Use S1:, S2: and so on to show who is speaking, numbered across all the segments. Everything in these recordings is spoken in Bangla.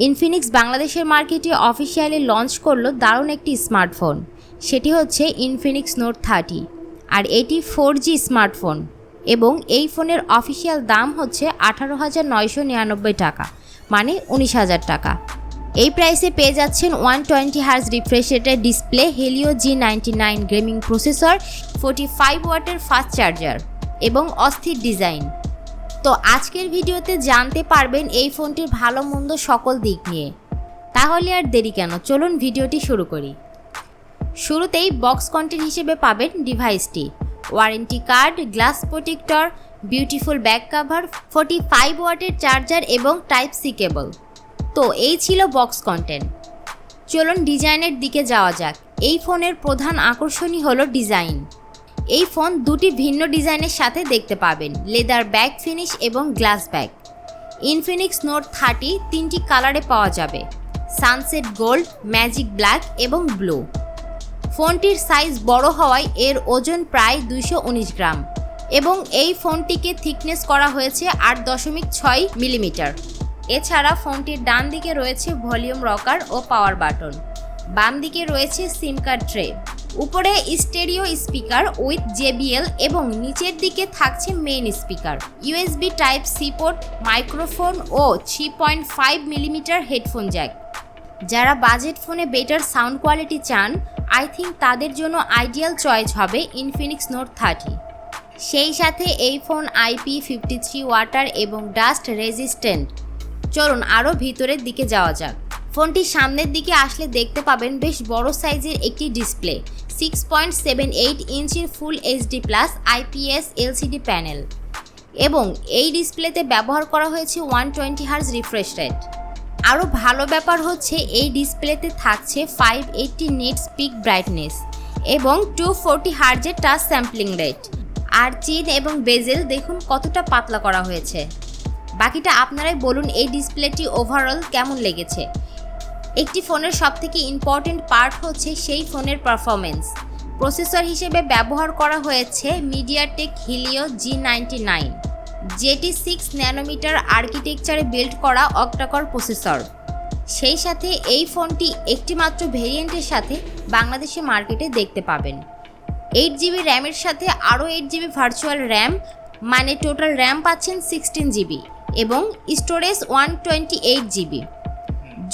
S1: ইনফিনিক্স বাংলাদেশের মার্কেটে অফিসিয়ালি লঞ্চ করলো দারুণ একটি স্মার্টফোন। সেটি হচ্ছে ইনফিনিক্স নোট 30, আর এটি 4G স্মার্টফোন এবং এই ফোনের অফিসিয়াল দাম হচ্ছে 18,999 টাকা, মানে 19,000 টাকা। এই প্রাইসে পেয়ে যাচ্ছেন 120 Hz রিফ্রেশ রেটের display, Helio G99 gaming processor, 45 ওয়াটের ফাস্ট চার্জার এবং অস্থির ডিজাইন। তো আজকের ভিডিওতে জানতে পারবেন এই ফোনটির ভালো মন্দ সকল দিক নিয়ে। তাহলে আর দেরি কেন, চলুন ভিডিওটি শুরু করি। শুরুতেই বক্স কন্টেন্ট হিসেবে পাবেন ডিভাইসটি, warranty card, glass protector, beautiful back cover, 45 ওয়াটের চার্জার এবং টাইপ সি কেবল। তো এই ছিল বক্স কন্টেন্ট। চলুন ডিজাইনের দিকে যাওয়া যাক। এই ফোনের প্রধান আকর্ষণই হলো ডিজাইন। এই ফোন দুটি ভিন্ন ডিজাইনের সাথে দেখতে পাবেন, লেদার ব্যাক ফিনিশ এবং গ্লাস ব্যাক। ইনফিনিক্স নোট 30 তিনটি কালারে পাওয়া যাবে, সানসেট গোল্ড, ম্যাজিক ব্ল্যাক এবং ব্লু। ফোনটির সাইজ বড় হওয়ায় এর ওজন প্রায় 219 গ্রাম এবং এই ফোনটিকে থিকনেস করা হয়েছে 8.6 মিলিমিটার। এছাড়া ফোনটির ডান দিকে রয়েছে ভলিউম রকার ও পাওয়ার বাটন, বাম দিকে রয়েছে সিম কার্ড ট্রে, উপরে স্টেরিও স্পিকার উইথ JBL এবং নিচের দিকে থাকছে main speaker, USB type C port, microphone ও 3.5 মিলিমিটার হেডফোন জ্যাক। যারা বাজেট ফোনে বেটার সাউন্ড কোয়ালিটি চান, আই থিঙ্ক তাদের জন্য আইডিয়াল চয়েস হবে ইনফিনিক্স নোট 30। সেই সাথে এই ফোন IP53 ওয়াটার এবং ডাস্ট রেজিস্ট্যান্ট। চলুন আরও ভিতরের দিকে যাওয়া যাক। ফোনটির সামনের দিকে আসলে দেখতে পাবেন বেশ বড় সাইজের একটি ডিসপ্লে, 6.78 ইঞ্চির ফুল HD+ IPS LCD প্যানেল এবং এই ডিসপ্লেতে ব্যবহার করা হয়েছে 120 Hz রিফ্রেশ রেট। আরও ভালো ব্যাপার হচ্ছে এই ডিসপ্লেতে থাকছে 580 নিটস পিক ব্রাইটনেস এবং 240 Hz টাচ স্যাম্পলিং রেট। আর চিন এবং বেজেল দেখুন কতটা পাতলা করা হয়েছে। বাকিটা আপনারাই বলুন এই ডিসপ্লেটি ওভারঅল কেমন লেগেছে। একটি ফোনের সবথেকে ইম্পর্টেন্ট পার্ট হচ্ছে সেই ফোনের পারফরমেন্স। প্রসেসর হিসেবে ব্যবহার করা হয়েছে মিডিয়াটেক হিলিও G99, যেটি 6 ন্যানোমিটার আর্কিটেকচারে বিল্ড করা অক্টাকোর প্রসেসর। সেই সাথে এই ফোনটি একটি মাত্র ভেরিয়েন্টের সাথে বাংলাদেশে মার্কেটে দেখতে পাবেন। 8GB র্যামের সাথে আরও 8GB ভার্চুয়াল র্যাম, মানে টোটাল র্যাম পাচ্ছেন 16GB এবং স্টোরেজ 128GB।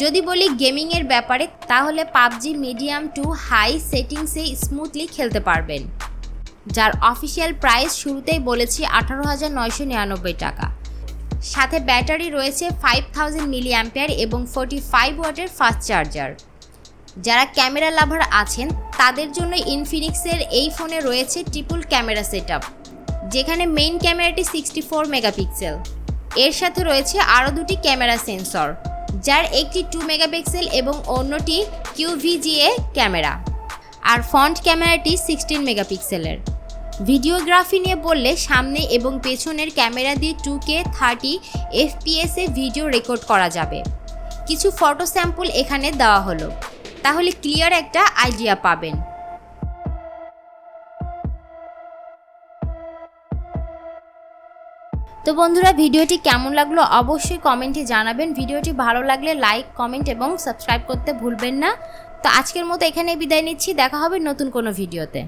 S1: যদি বলি গেমিংয়ের ব্যাপারে, তাহলে PUBG মিডিয়াম টু হাই সেটিংসে স্মুথলি খেলতে পারবেন, যার অফিসিয়াল প্রাইস শুরুতেই বলেছি 18,999 টাকা। সাথে ব্যাটারি রয়েছে 5000 mAh এবং 45 ওয়াটের ফাস্ট চার্জার। যারা ক্যামেরা লাভার আছেন তাদের জন্য ইনফিনিক্সের এই ফোনে রয়েছে ট্রিপল ক্যামেরা সেটআপ, যেখানে মেইন ক্যামেরাটি 64 মেগাপিক্সেল। এর সাথে রয়েছে আরও দুটি ক্যামেরা সেন্সর, যার একটি 2 মেগাপিক্সেল এবং অন্যটি QVGA ক্যামেরা, আর ফ্রন্ট ক্যামেরাটি 16 মেগাপিক্সেলের। ভিডিওগ্রাফি নিয়ে বললে সামনে এবং পেছনের ক্যামেরা দিয়ে 2K 30 FPS ভিডিও রেকর্ড করা যাবে। কিছু ফটো স্যাম্পল এখানে দেওয়া হলো, তাহলে ক্লিয়ার একটা আইডিয়া পাবেন। তো বন্ধুরা, ভিডিওটি কেমন লাগলো অবশ্যই কমেন্টে জানাবেন। ভিডিওটি ভালো লাগলে লাইক, কমেন্ট এবং সাবস্ক্রাইব করতে ভুলবেন না। তো আজকের মতো এখানে বিদায় নিচ্ছি, দেখা হবে নতুন কোনো ভিডিওতে।